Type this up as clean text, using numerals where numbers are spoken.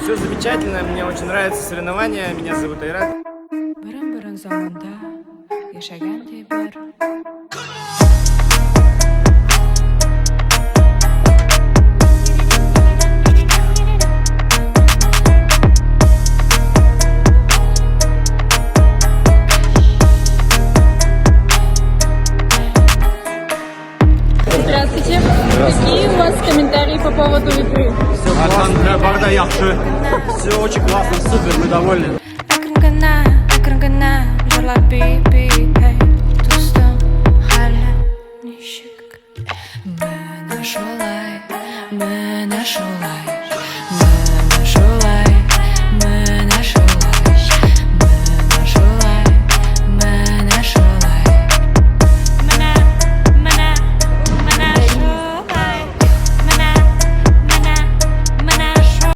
Все замечательно, мне очень нравятся соревнования. Меня зовут Айрат. Бирин-бирин заманда яшагандай бир. Здравствуйте. Какие у вас комментарии по поводу игры? Барда яхшы. Все очень классно, супер, мы довольны. Акырын-гана жырлап бий-бий, эй, достум, хәле ничек? Менә шулай